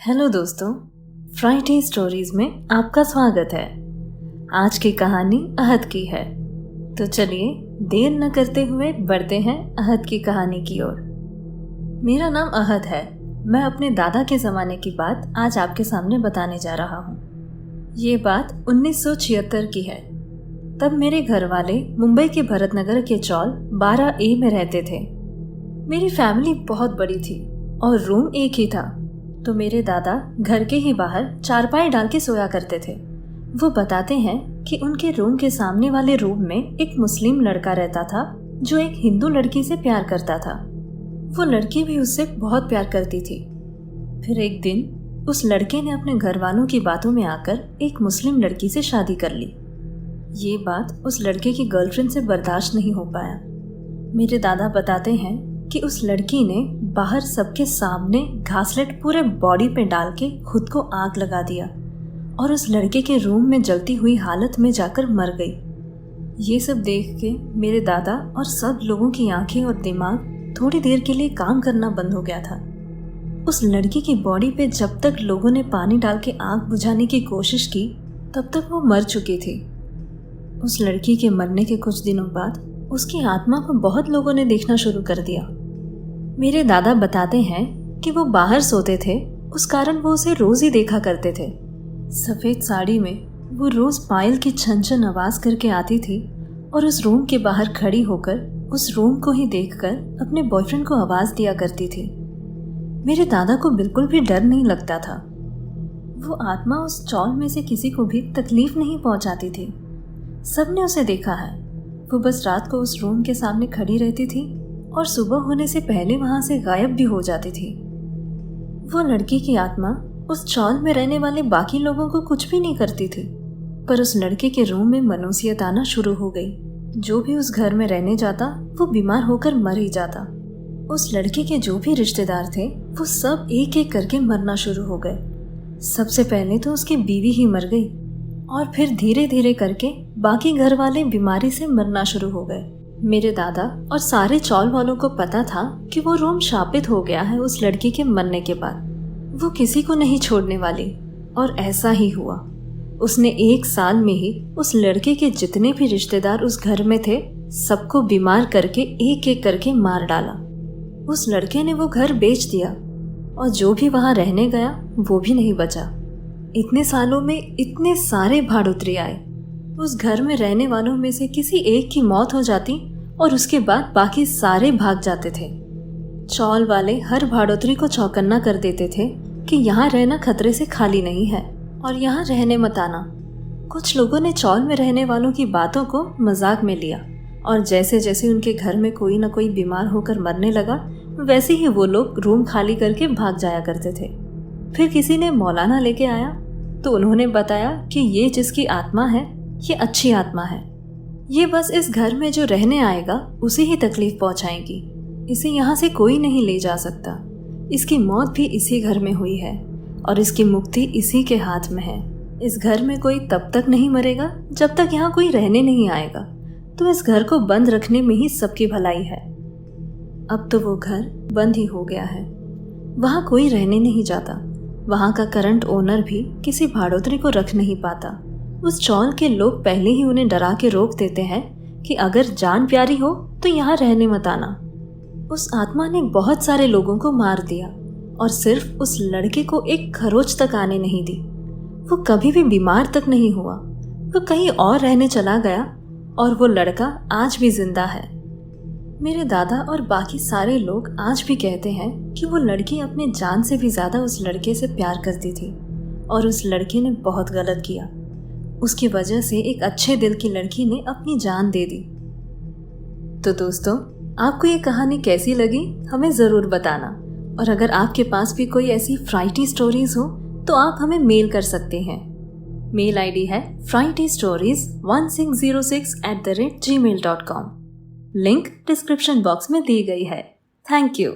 Hello दोस्तों, Friday stories में आपका स्वागत है। आज की कहानी अहद की है, तो चलिए देर न करते हुए बढ़ते हैं अहद की कहानी की ओर। मेरा नाम अहद है। मैं अपने दादा के ज़माने की बात आज आपके सामने बताने जा रहा हूँ। ये बात 1976 की है। तब मेरे घर वाले मुंबई के भरतनगर के चौल 12A में रहते थे। मेरी फैमिली बहुत बड़ी थी और रूम एक ही था, तो मेरे दादा घर के ही बाहर चारपाई डाल के सोया करते थे। वो बताते हैं कि उनके रूम के सामने वाले रूम में एक मुस्लिम लड़का रहता था जो एक हिंदू लड़की से प्यार करता था। वो लड़की भी उससे बहुत प्यार करती थी। फिर एक दिन उस लड़के ने अपने घर वालों की बातों में आकर एक मुस्लिम लड़की से शादी कर ली। ये बात उस लड़के की गर्लफ्रेंड से बर्दाश्त नहीं हो पाया। मेरे दादा बताते हैं कि उस लड़की ने बाहर सबके सामने घासलेट पूरे बॉडी पे डाल के खुद को आग लगा दिया और उस लड़के के रूम में जलती हुई हालत में जाकर मर गई। ये सब देख के मेरे दादा और सब लोगों की आंखें और दिमाग थोड़ी देर के लिए काम करना बंद हो गया था। उस लड़की की बॉडी पे जब तक लोगों ने पानी डाल के आग बुझाने की कोशिश की, तब तक वो मर चुकी थी। उस लड़की के मरने के कुछ दिनों बाद उसकी आत्मा को बहुत लोगों ने देखना शुरू कर दिया। मेरे दादा बताते हैं कि वो बाहर सोते थे, उस कारण वो उसे रोज ही देखा करते थे। सफ़ेद साड़ी में वो रोज पायल की छन छन आवाज़ करके आती थी और उस रूम के बाहर खड़ी होकर उस रूम को ही देखकर अपने बॉयफ्रेंड को आवाज़ दिया करती थी। मेरे दादा को बिल्कुल भी डर नहीं लगता था। वो आत्मा उस चौल में से किसी को भी तकलीफ नहीं पहुंचाती थी। सबने उसे देखा है। वो बस रात को उस रूम के सामने खड़ी रहती थी और सुबह होने से पहले वहां से गायब भी हो जाती थी। वो लड़की की आत्मा उस चौल में रहने वाले बाकी लोगों को कुछ भी नहीं करती थी, पर उस लड़के के रूम में मनूसियत आना शुरू हो गई। जो भी उस घर में रहने जाता वो बीमार होकर मर ही जाता। उस लड़के के जो भी रिश्तेदार थे वो सब एक एक करके मरना शुरू हो गए। सबसे पहले तो उसकी बीवी ही मर गई और फिर धीरे धीरे करके बाकी घर वाले बीमारी से मरना शुरू हो गए। मेरे दादा और सारे चौल वालों को पता था कि वो रूम शापित हो गया है उस लड़की के मरने के बाद। वो किसी को नहीं छोड़ने वाली और ऐसा ही हुआ। उसने 1 साल में ही उस लड़के के जितने भी रिश्तेदार उस घर में थे सबको बीमार करके एक एक करके मार डाला। उस लड़के ने वो घर बेच दिया और जो भी वहां रहने गया वो भी नहीं बचा। इतने सालों में इतने सारे भाड़ुतरे आए। उस घर में रहने वालों में से किसी एक की मौत हो जाती और उसके बाद बाकी सारे भाग जाते थे। चौल वाले हर भाड़ोतरी को चौकन्ना कर देते थे कि यहाँ रहना खतरे से खाली नहीं है और यहाँ रहने मत आना। कुछ लोगों ने चौल में रहने वालों की बातों को मजाक में लिया और जैसे जैसे उनके घर में कोई न कोई बीमार होकर मरने लगा, वैसे ही वो लोग रूम खाली करके भाग जाया करते थे। फिर किसी ने मौलाना लेके आया तो उन्होंने बताया कि ये जिसकी आत्मा है ये अच्छी आत्मा है। ये बस इस घर में जो रहने आएगा उसे ही तकलीफ पहुंचाएगी। इसे यहाँ से कोई नहीं ले जा सकता। इसकी मौत भी इसी घर में हुई है और इसकी मुक्ति इसी के हाथ में है। इस घर में कोई तब तक नहीं मरेगा जब तक यहाँ कोई रहने नहीं आएगा, तो इस घर को बंद रखने में ही सबकी भलाई है। अब तो वो घर बंद ही हो गया है। वहाँ कोई रहने नहीं जाता। वहाँ का करंट ओनर भी किसी भाड़ोतरी को रख नहीं पाता। उस चौल के लोग पहले ही उन्हें डरा के रोक देते हैं कि अगर जान प्यारी हो तो यहाँ रहने मत आना। उस आत्मा ने बहुत सारे लोगों को मार दिया और सिर्फ उस लड़के को एक खरोच तक आने नहीं दी। वो कभी भी बीमार तक नहीं हुआ। वो कहीं और रहने चला गया और वो लड़का आज भी जिंदा है। मेरे दादा और बाकी सारे लोग आज भी कहते हैं कि वो लड़की अपने जान से भी ज्यादा उस लड़के से प्यार करती थी और उस लड़के ने बहुत गलत किया। उसकी वजह से एक अच्छे दिल की लड़की ने अपनी जान दे दी। तो दोस्तों, आपको ये कहानी कैसी लगी हमें ज़रूर बताना, और अगर आपके पास भी कोई ऐसी फ्राइडे स्टोरीज हो तो आप हमें मेल कर सकते हैं। मेल आईडी है fridaysstories1606@gmail.com। लिंक डिस्क्रिप्शन बॉक्स में दी गई है। Thank you.